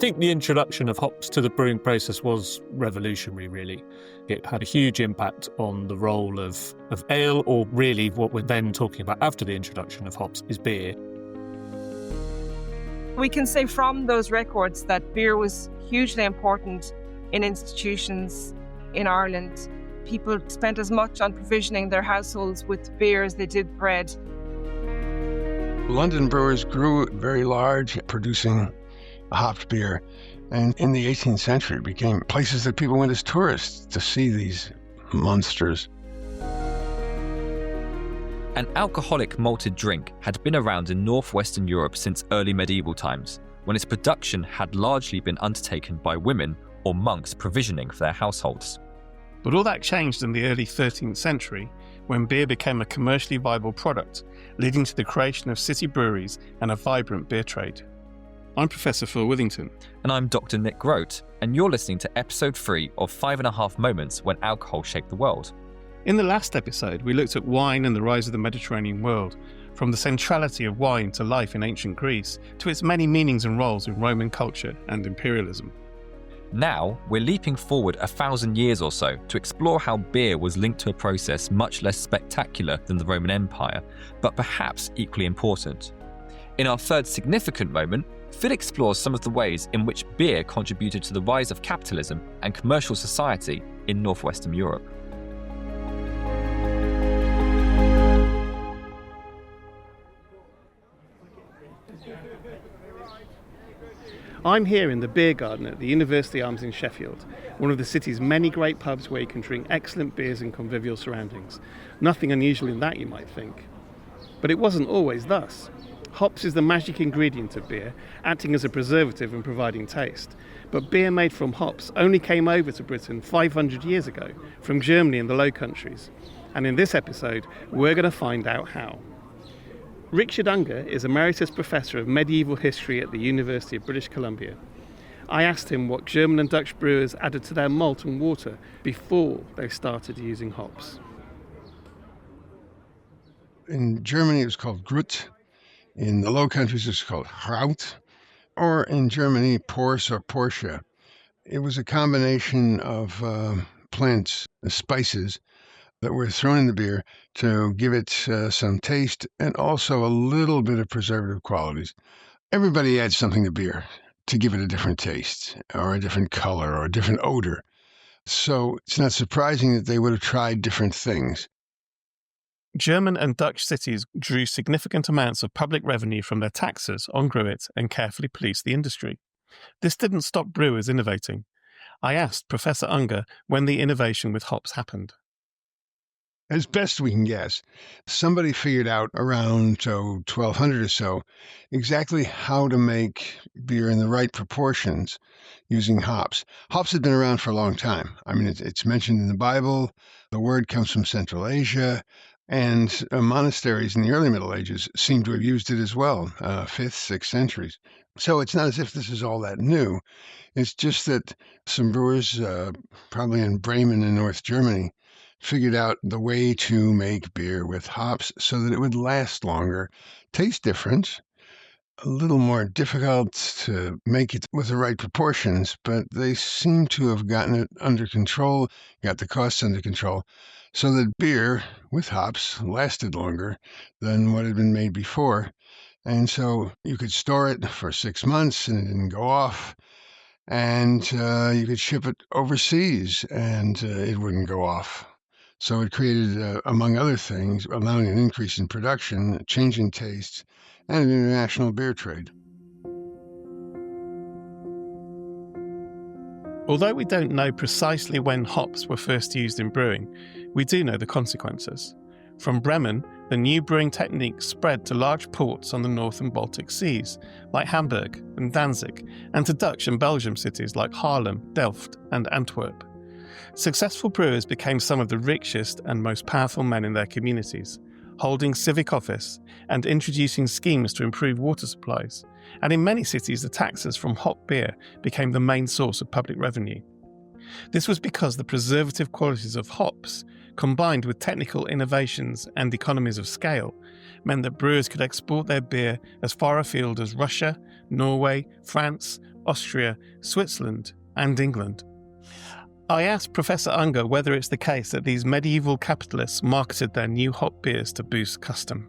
think the introduction of hops to the brewing process was revolutionary, really. It had a huge impact on the role of ale, or really what we're then talking about after the introduction of hops is beer. We can say from those records that beer was hugely important in institutions in Ireland. People spent as much on provisioning their households with beer as they did bread. London brewers grew very large, producing hopped beer. And in the 18th century, it became places that people went as tourists to see these monsters. An alcoholic malted drink had been around in northwestern Europe since early medieval times, when its production had largely been undertaken by women or monks provisioning for their households. But all that changed in the early 13th century, when beer became a commercially viable product, leading to the creation of city breweries and a vibrant beer trade. I'm Professor Phil Withington. And I'm Dr. Nick Grote, and you're listening to episode 3 of 5.5 Moments When Alcohol Shaped the World. In the last episode, we looked at wine and the rise of the Mediterranean world, from the centrality of wine to life in ancient Greece, to its many meanings and roles in Roman culture and imperialism. Now, we're leaping forward 1,000 years or so to explore how beer was linked to a process much less spectacular than the Roman Empire, but perhaps equally important. In our third significant moment, Phil explores some of the ways in which beer contributed to the rise of capitalism and commercial society in northwestern Europe. I'm here in the beer garden at the University Arms in Sheffield, one of the city's many great pubs where you can drink excellent beers in convivial surroundings. Nothing unusual in that, you might think. But it wasn't always thus. Hops is the magic ingredient of beer, acting as a preservative and providing taste. But beer made from hops only came over to Britain 500 years ago from Germany and the Low Countries. And in this episode, we're going to find out how. Richard Unger is Emeritus Professor of Medieval History at the University of British Columbia. I asked him what German and Dutch brewers added to their malt and water before they started using hops. In Germany, it was called Grut. In the Low Countries, it's called Raut, or in Germany, Pors or Porsche. It was a combination of plants, spices, that were thrown in the beer to give it some taste and also a little bit of preservative qualities. Everybody adds something to beer to give it a different taste or a different color or a different odor. So it's not surprising that they would have tried different things. German and Dutch cities drew significant amounts of public revenue from their taxes on gruit and carefully policed the industry. This didn't stop brewers innovating. I asked Professor Unger when the innovation with hops happened. As best we can guess, somebody figured out around 1200 or so exactly how to make beer in the right proportions using hops. Hops had been around for a long time. I mean, it's mentioned in the Bible. The word comes from Central Asia. And monasteries in the early Middle Ages seem to have used it as well, 5th, 6th centuries. So it's not as if this is all that new. It's just that some brewers, probably in Bremen in North Germany, figured out the way to make beer with hops so that it would last longer, taste different, a little more difficult to make it with the right proportions, but they seem to have gotten it under control, got the costs under control, so that beer with hops lasted longer than what had been made before. And so you could store it for 6 months and it didn't go off. And you could ship it overseas and it wouldn't go off. So it created, among other things, allowing an increase in production, a change in tastes, and an international beer trade. Although we don't know precisely when hops were first used in brewing, we do know the consequences. From Bremen, the new brewing technique spread to large ports on the North and Baltic seas, like Hamburg and Danzig, and to Dutch and Belgian cities like Haarlem, Delft, and Antwerp. Successful brewers became some of the richest and most powerful men in their communities, holding civic office and introducing schemes to improve water supplies. And in many cities, the taxes from hop beer became the main source of public revenue. This was because the preservative qualities of hops, combined with technical innovations and economies of scale, meant that brewers could export their beer as far afield as Russia, Norway, France, Austria, Switzerland, and England. I asked Professor Unger whether it's the case that these medieval capitalists marketed their new hop beers to boost custom.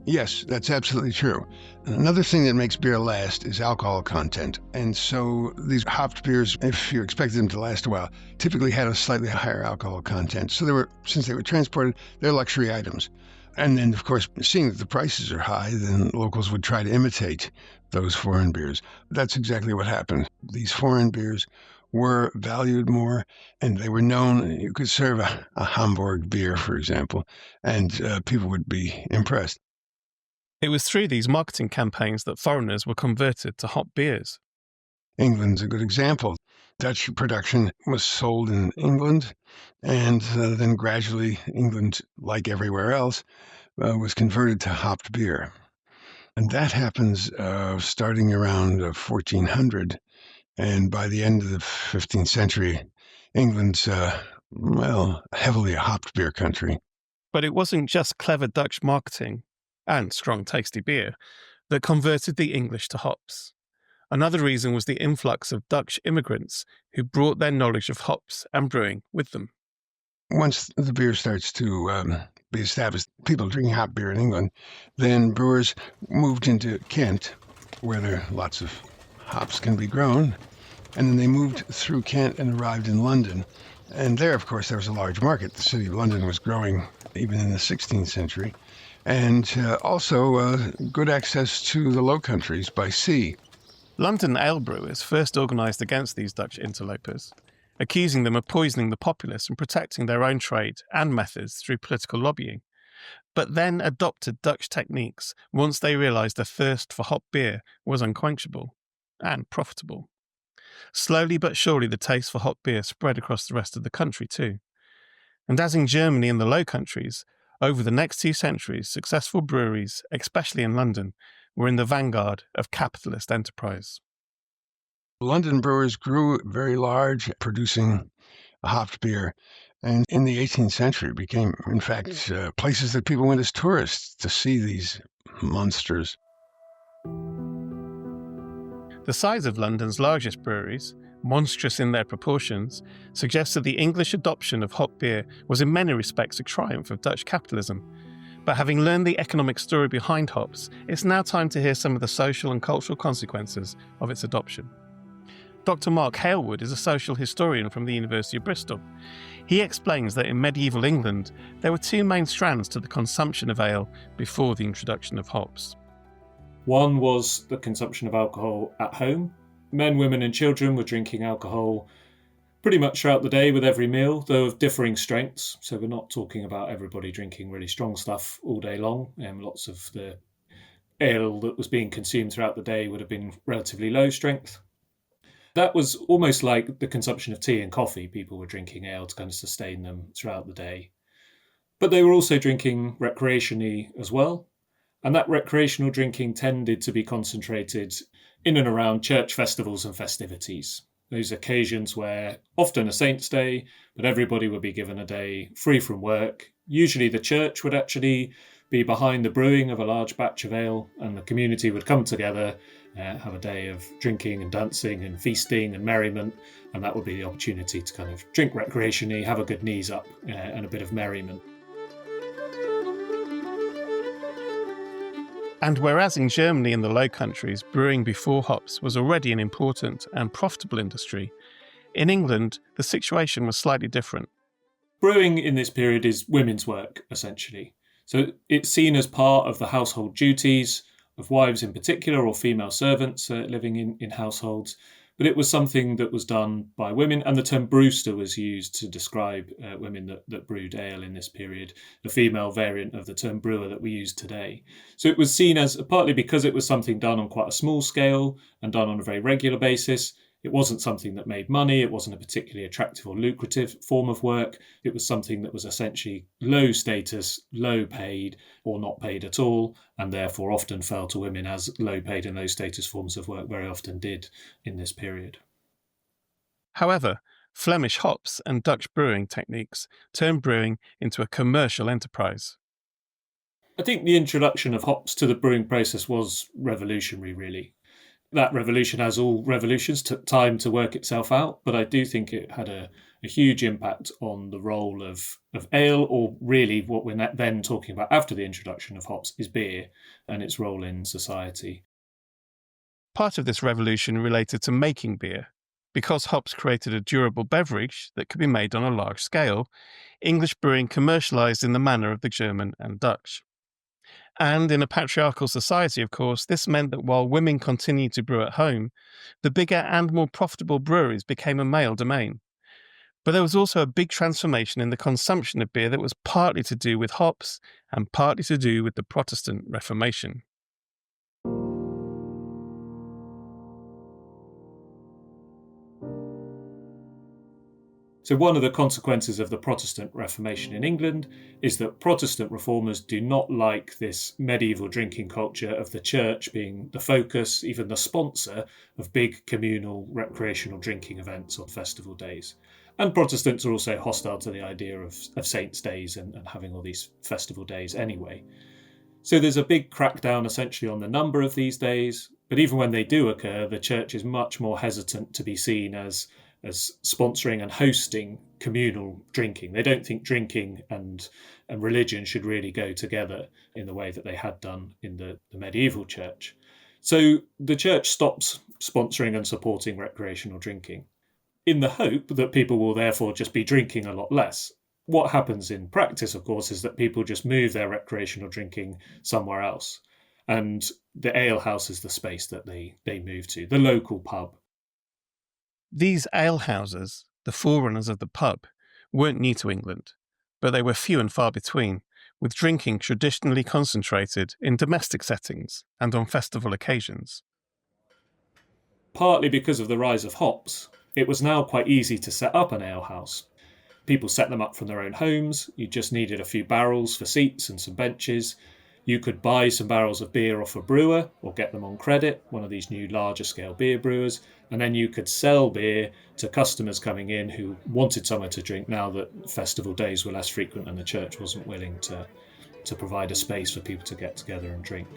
Yes, that's absolutely true. Another thing that makes beer last is alcohol content. And so these hopped beers, if you expected them to last a while, typically had a slightly higher alcohol content. So since they were transported, they're luxury items. And then, of course, seeing that the prices are high, then locals would try to imitate those foreign beers. That's exactly what happened. These foreign beers were valued more, and they were known. You could serve a Hamburg beer, for example, and people would be impressed. It was through these marketing campaigns that foreigners were converted to hop beers. England's a good example. Dutch production was sold in England, and then gradually England, like everywhere else, was converted to hopped beer. And that happens starting around 1400. And by the end of the 15th century, England's, heavily a hopped beer country. But it wasn't just clever Dutch marketing and strong, tasty beer that converted the English to hops. Another reason was the influx of Dutch immigrants who brought their knowledge of hops and brewing with them. Once the beer starts to be established, people drinking hop beer in England, then brewers moved into Kent, where there are lots of hops can be grown, and then they moved through Kent and arrived in London. And there, of course, there was a large market. The city of London was growing even in the 16th century. And also good access to the Low Countries by sea. London ale brewers first organised against these Dutch interlopers, accusing them of poisoning the populace and protecting their own trade and methods through political lobbying, but then adopted Dutch techniques once they realised the thirst for hop beer was unquenchable and profitable. Slowly but surely the taste for hop beer spread across the rest of the country too. And as in Germany and the Low Countries, over the next 2 centuries, successful breweries, especially in London, were in the vanguard of capitalist enterprise. London brewers grew very large, producing hopped beer, and in the 18th century became, in fact, places that people went as tourists to see these monsters. The size of London's largest breweries, monstrous in their proportions, suggests that the English adoption of hop beer was in many respects a triumph of Dutch capitalism. But having learned the economic story behind hops, it's now time to hear some of the social and cultural consequences of its adoption. Dr. Mark Hailwood is a social historian from the University of Bristol. He explains that in medieval England, there were 2 main strands to the consumption of ale before the introduction of hops. One was the consumption of alcohol at home. Men, women and children were drinking alcohol pretty much throughout the day with every meal, though of differing strengths. So we're not talking about everybody drinking really strong stuff all day long. Lots of the ale that was being consumed throughout the day would have been relatively low strength. That was almost like the consumption of tea and coffee. People were drinking ale to kind of sustain them throughout the day. But they were also drinking recreationally as well. And that recreational drinking tended to be concentrated in and around church festivals and festivities. Those occasions where often a saint's day, but everybody would be given a day free from work. Usually the church would actually be behind the brewing of a large batch of ale, and the community would come together, have a day of drinking and dancing and feasting and merriment, and that would be the opportunity to kind of drink recreationally, have a good knees up, and a bit of merriment. And whereas in Germany and the Low Countries, brewing before hops was already an important and profitable industry, in England, the situation was slightly different. Brewing in this period is women's work, essentially. So it's seen as part of the household duties of wives in particular, or female servants living in households. But it was something that was done by women, and the term brewster was used to describe women that brewed ale in this period, the female variant of the term brewer that we use today. So it was seen as, partly because it was something done on quite a small scale and done on a very regular basis, it wasn't something that made money, it wasn't a particularly attractive or lucrative form of work, it was something that was essentially low status, low paid, or not paid at all, and therefore often fell to women, as low paid and low status forms of work very often did in this period. However, Flemish hops and Dutch brewing techniques turned brewing into a commercial enterprise. I think the introduction of hops to the brewing process was revolutionary, really. That revolution, as all revolutions, took time to work itself out, but I do think it had a huge impact on the role of ale, or really what we're then talking about after the introduction of hops is beer, and its role in society. Part of this revolution related to making beer. Because hops created a durable beverage that could be made on a large scale, English brewing commercialised in the manner of the German and Dutch. And in a patriarchal society, of course, this meant that while women continued to brew at home, the bigger and more profitable breweries became a male domain. But there was also a big transformation in the consumption of beer that was partly to do with hops and partly to do with the Protestant Reformation. So one of the consequences of the Protestant Reformation in England is that Protestant reformers do not like this medieval drinking culture of the church being the focus, even the sponsor, of big communal recreational drinking events on festival days. And Protestants are also hostile to the idea of saints' days and having all these festival days anyway. So there's a big crackdown essentially on the number of these days, but even when they do occur, the church is much more hesitant to be seen as sponsoring and hosting communal drinking. They don't think drinking and religion should really go together in the way that they had done in the medieval church. So the church stops sponsoring and supporting recreational drinking in the hope that people will therefore just be drinking a lot less. What happens in practice, of course, is that people just move their recreational drinking somewhere else. And the alehouse is the space that they move to, the local pub. These alehouses, the forerunners of the pub, weren't new to England, but they were few and far between, with drinking traditionally concentrated in domestic settings and on festival occasions. Partly because of the rise of hops, it was now quite easy to set up an alehouse. People set them up from their own homes. You just needed a few barrels for seats and some benches. You could buy some barrels of beer off a brewer or get them on credit, one of these new larger scale beer brewers, and then you could sell beer to customers coming in who wanted somewhere to drink now that festival days were less frequent and the church wasn't willing to provide a space for people to get together and drink.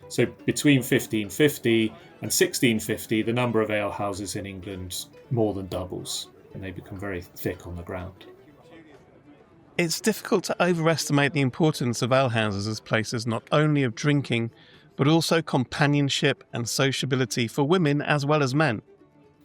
So between 1550 and 1650, the number of alehouses in England more than doubles, and they become very thick on the ground. It's difficult to overestimate the importance of alehouses as places not only of drinking, but also companionship and sociability for women as well as men.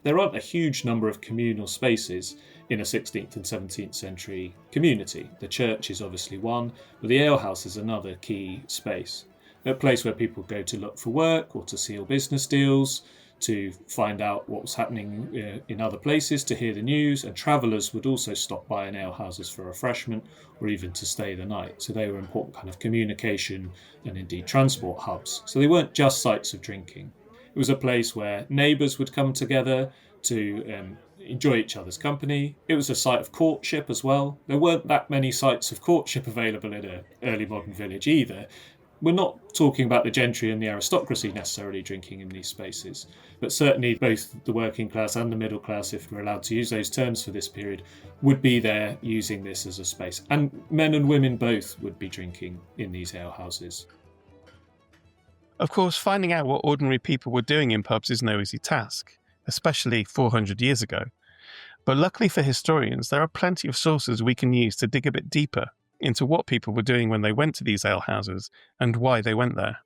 There aren't a huge number of communal spaces in a 16th and 17th century community. The church is obviously one, but the alehouse is another key space. A place where people go to look for work or to seal business deals, to find out what was happening in other places, to hear the news, and travellers would also stop by in alehouses for refreshment or even to stay the night. So they were important kind of communication and indeed transport hubs. So they weren't just sites of drinking. It was a place where neighbours would come together to enjoy each other's company. It was a site of courtship as well. There weren't that many sites of courtship available in an early modern village either. We're not talking about the gentry and the aristocracy necessarily drinking in these spaces, but certainly both the working class and the middle class, if we're allowed to use those terms for this period, would be there using this as a space. And men and women both would be drinking in these alehouses. Of course, finding out what ordinary people were doing in pubs is no easy task, especially 400 years ago. But luckily for historians, there are plenty of sources we can use to dig a bit deeper into what people were doing when they went to these alehouses and why they went there.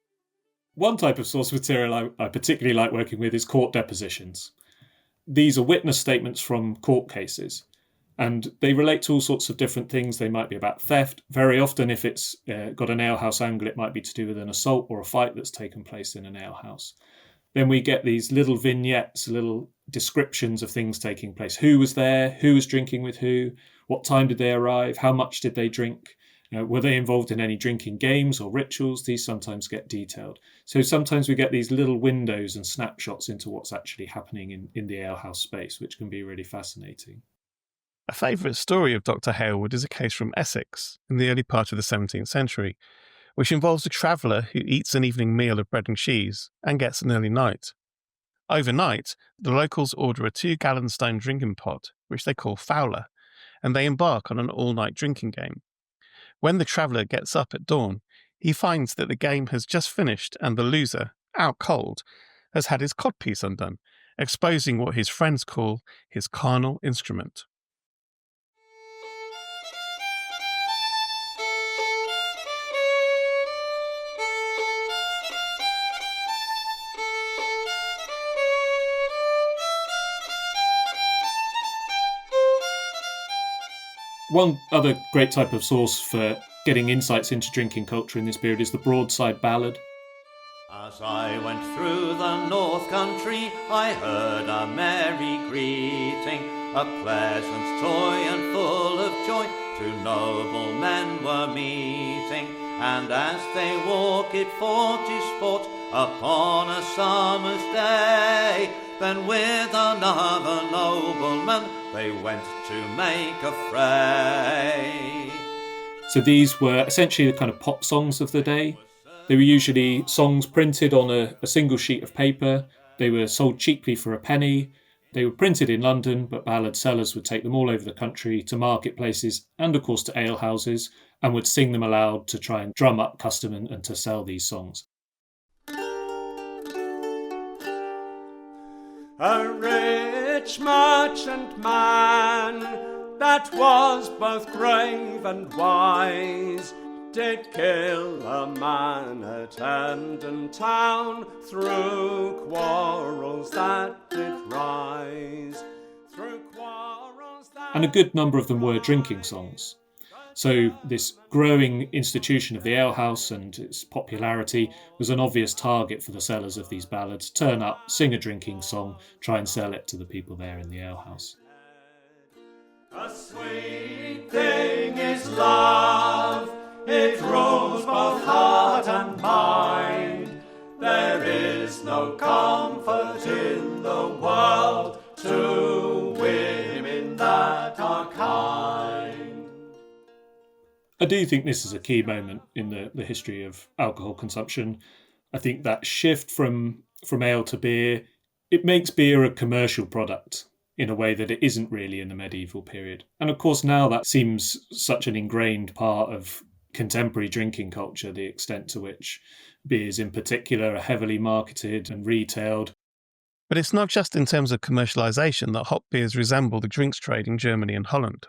One type of source material I particularly like working with is court depositions. These are witness statements from court cases, and they relate to all sorts of different things. They might be about theft. Very often, if it's got an alehouse angle, it might be to do with an assault or a fight that's taken place in an alehouse. Then we get these little vignettes, little descriptions of things taking place. Who was there? Who was drinking with who? What time did they arrive? How much did they drink? Were they involved in any drinking games or rituals? These sometimes get detailed. So sometimes we get these little windows and snapshots into what's actually happening in the alehouse space, which can be really fascinating. A favourite story of Dr. Hailwood is a case from Essex in the early part of the 17th century, which involves a traveller who eats an evening meal of bread and cheese and gets an early night. Overnight, the locals order a 2-gallon stone drinking pot, which they call Fowler, and they embark on an all-night drinking game. When the traveller gets up at dawn, he finds that the game has just finished and the loser, out cold, has had his codpiece undone, exposing what his friends call his carnal instrument. One other great type of source for getting insights into drinking culture in this period is the broadside ballad. As I went through the North Country, I heard a merry greeting, a pleasant toy and full of joy. Two noble men were meeting, and as they walked for to sport upon a summer's day, then with another nobleman they went to make a fray. So these were essentially the kind of pop songs of the day. They were usually songs printed on a single sheet of paper. They were sold cheaply for a penny. They were printed in London, but ballad sellers would take them all over the country to marketplaces and, of course, to alehouses, and would sing them aloud to try and drum up custom and to sell these songs. A rich merchant man that was both grave and wise did kill a man at Hendon town through quarrels that did rise. And a good number of them were drinking songs. So this growing institution of the alehouse and its popularity was an obvious target for the sellers of these ballads. Turn up, sing a drinking song, try and sell it to the people there in the alehouse. A sweet thing is love, it rules both heart and mind. There is no comfort in the world to women that are kind. I do think this is a key moment in the history of alcohol consumption. I think that shift from ale to beer, it makes beer a commercial product in a way that it isn't really in the medieval period. And of course now that seems such an ingrained part of contemporary drinking culture, the extent to which beers in particular are heavily marketed and retailed. But it's not just in terms of commercialisation that hop beers resemble the drinks trade in Germany and Holland.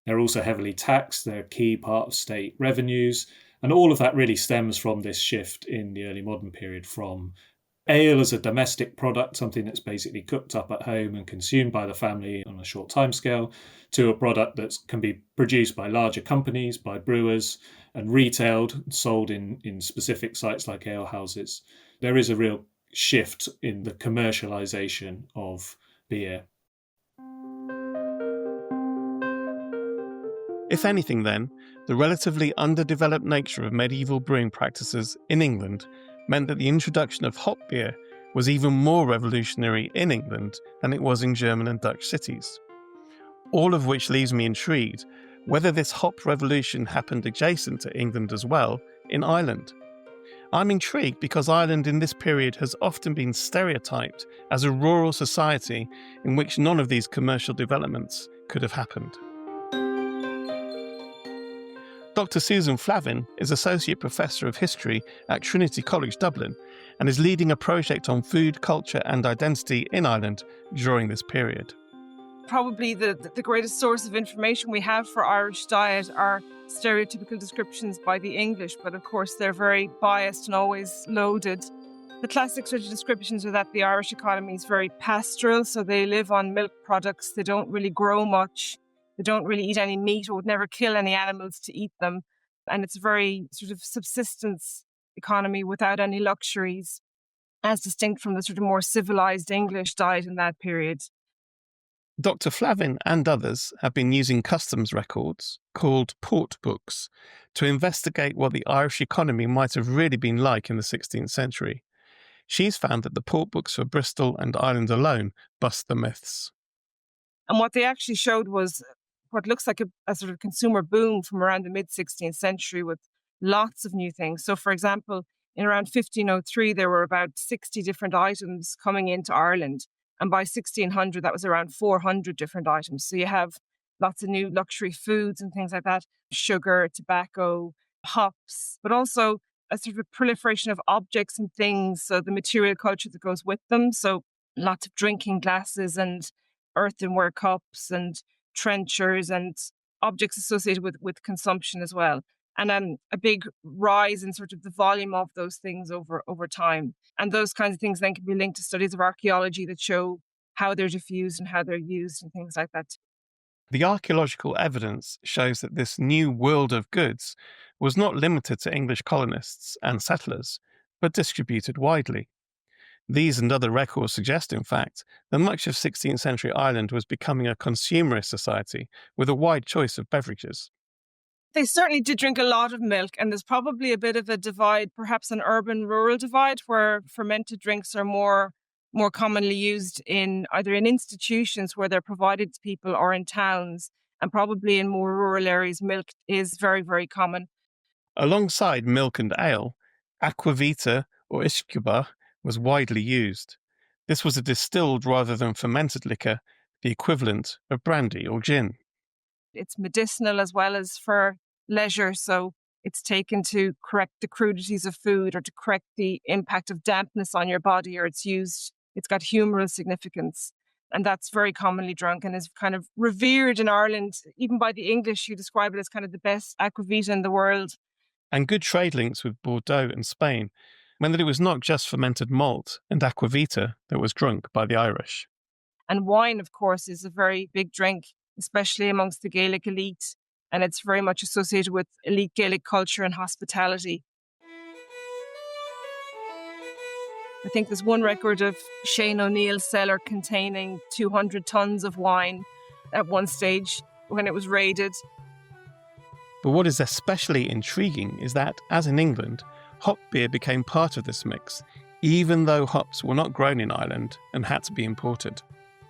They're also heavily taxed, they're a key part of state revenues, and all of that really stems from this shift in the early modern period from ale as a domestic product, something that's basically cooked up at home and consumed by the family on a short timescale, to a product that can be produced by larger companies, by brewers, and retailed and sold in specific sites like alehouses. There is a real shift in the commercialisation of beer. If anything, then, the relatively underdeveloped nature of medieval brewing practices in England meant that the introduction of hop beer was even more revolutionary in England than it was in German and Dutch cities. All of which leaves me intrigued whether this hop revolution happened adjacent to England as well in Ireland. I'm intrigued because Ireland in this period has often been stereotyped as a rural society in which none of these commercial developments could have happened. Dr. Susan Flavin is Associate Professor of History at Trinity College Dublin and is leading a project on food, culture and identity in Ireland during this period. Probably the greatest source of information we have for Irish diet are stereotypical descriptions by the English, but of course they're very biased and always loaded. The classic sort of descriptions are that the Irish economy is very pastoral, so they live on milk products, they don't really grow much. They don't really eat any meat or would never kill any animals to eat them. And it's a very sort of subsistence economy without any luxuries, as distinct from the sort of more civilized English diet in that period. Dr. Flavin and others have been using customs records, called port books, to investigate what the Irish economy might have really been like in the 16th century. She's found that the port books for Bristol and Ireland alone bust the myths. And what they actually showed was what looks like a sort of consumer boom from around the mid-16th century with lots of new things. So, for example, in around 1503, there were about 60 different items coming into Ireland. And by 1600, that was around 400 different items. So you have lots of new luxury foods and things like that, sugar, tobacco, hops, but also a sort of proliferation of objects and things, so the material culture that goes with them. So lots of drinking glasses and earthenware cups and trenchers and objects associated with consumption as well. And a big rise in sort of the volume of those things over time. And those kinds of things then can be linked to studies of archaeology that show how they're diffused and how they're used and things like that. The archaeological evidence shows that this new world of goods was not limited to English colonists and settlers, but distributed widely. These and other records suggest, in fact, that much of 16th century Ireland was becoming a consumerist society with a wide choice of beverages. They certainly did drink a lot of milk, and there's probably a bit of a divide, perhaps an urban-rural divide, where fermented drinks are more commonly used in either in institutions where they're provided to people or in towns, and probably in more rural areas, milk is very, very common. Alongside milk and ale, aquavita or iscuba was widely used. This was a distilled rather than fermented liquor, the equivalent of brandy or gin. It's medicinal as well as for leisure, so it's taken to correct the crudities of food or to correct the impact of dampness on your body, or it's got humoral significance. And that's very commonly drunk and is kind of revered in Ireland. Even by the English, who describe it as kind of the best aquavita in the world. And good trade links with Bordeaux and Spain meant that it was not just fermented malt and aquavita that was drunk by the Irish. And wine, of course, is a very big drink, especially amongst the Gaelic elite. And it's very much associated with elite Gaelic culture and hospitality. I think there's one record of Shane O'Neill's cellar containing 200 tons of wine at one stage when it was raided. But what is especially intriguing is that, as in England, hop beer became part of this mix, even though hops were not grown in Ireland and had to be imported.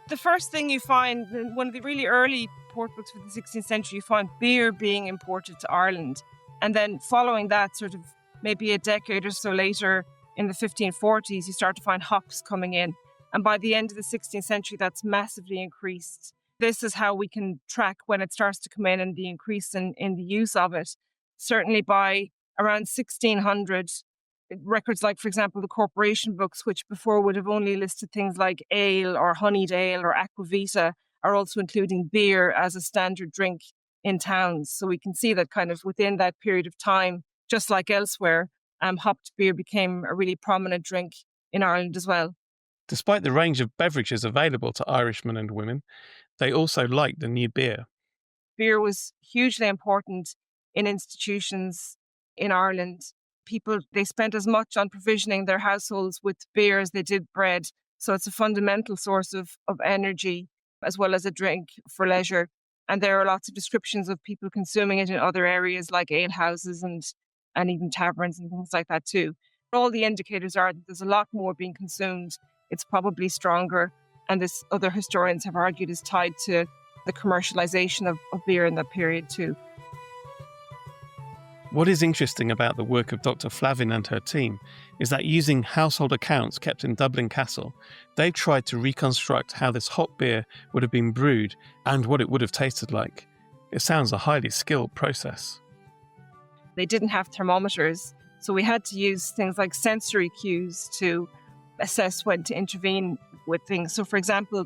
The first thing you find, in one of the really early port books for the 16th century, you find beer being imported to Ireland. And then following that, sort of maybe a decade or so later, in the 1540s, you start to find hops coming in. And by the end of the 16th century, that's massively increased. This is how we can track when it starts to come in and the increase in the use of it. Certainly by around 1600, records like, for example, the corporation books, which before would have only listed things like ale or honeyed ale or aquavita, are also including beer as a standard drink in towns. So we can see that kind of within that period of time, just like elsewhere, hopped beer became a really prominent drink in Ireland as well. Despite the range of beverages available to Irishmen and women, they also liked the new beer. Beer was hugely important in institutions in Ireland. People, they spent as much on provisioning their households with beer as they did bread. So it's a fundamental source of energy as well as a drink for leisure. And there are lots of descriptions of people consuming it in other areas like alehouses and even taverns and things like that too. All the indicators are that there's a lot more being consumed. It's probably stronger. And this, other historians have argued, is tied to the commercialization of beer in that period too. What is interesting about the work of Dr. Flavin and her team is that using household accounts kept in Dublin Castle, they tried to reconstruct how this hop beer would have been brewed and what it would have tasted like. It sounds a highly skilled process. They didn't have thermometers, so we had to use things like sensory cues to assess when to intervene with things. So, for example,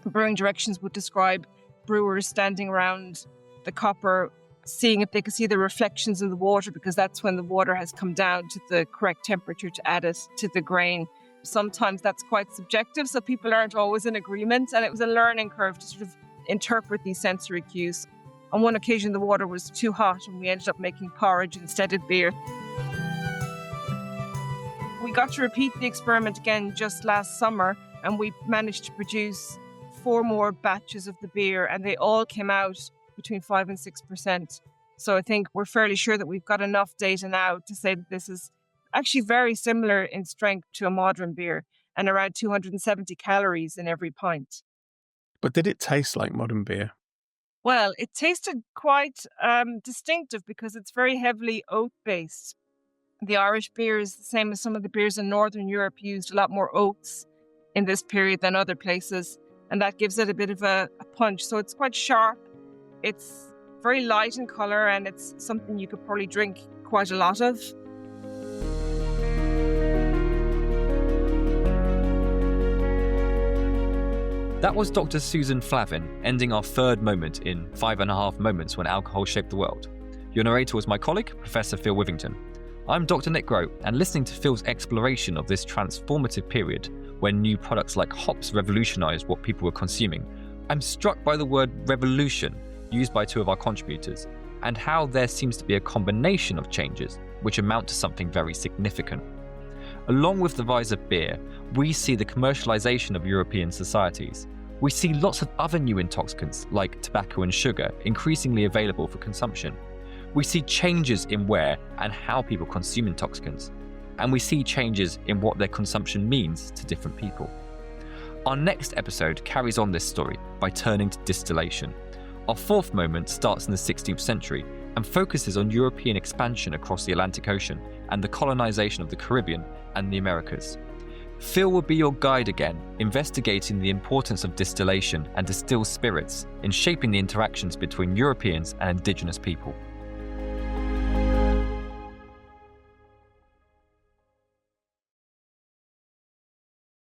brewing directions would describe brewers standing around the copper, seeing if they could see the reflections in the water, because that's when the water has come down to the correct temperature to add it to the grain. Sometimes that's quite subjective, so people aren't always in agreement, and it was a learning curve to sort of interpret these sensory cues. On one occasion, the water was too hot and we ended up making porridge instead of beer. We got to repeat the experiment again just last summer, and we managed to produce 4 more batches of the beer, and they all came out between 5 and 6%. So I think we're fairly sure that we've got enough data now to say that this is actually very similar in strength to a modern beer, and around 270 calories in every pint. But did it taste like modern beer? Well, it tasted quite distinctive because it's very heavily oat-based. The Irish beer is the same as some of the beers in Northern Europe, used a lot more oats in this period than other places, and that gives it a bit of a punch. So it's quite sharp. It's very light in colour, and it's something you could probably drink quite a lot of. That was Dr. Susan Flavin, ending our third moment in 5.5 Moments When Alcohol Shaped the World. Your narrator was my colleague, Professor Phil Withington. I'm Dr. Nick Grote, and listening to Phil's exploration of this transformative period when new products like hops revolutionised what people were consuming, I'm struck by the word revolution used by two of our contributors, and how there seems to be a combination of changes which amount to something very significant. Along with the rise of beer, we see the commercialisation of European societies. We see lots of other new intoxicants like tobacco and sugar increasingly available for consumption. We see changes in where and how people consume intoxicants, and we see changes in what their consumption means to different people. Our next episode carries on this story by turning to distillation. Our fourth moment starts in the 16th century and focuses on European expansion across the Atlantic Ocean and the colonisation of the Caribbean and the Americas. Phil will be your guide again, investigating the importance of distillation and distilled spirits in shaping the interactions between Europeans and indigenous people.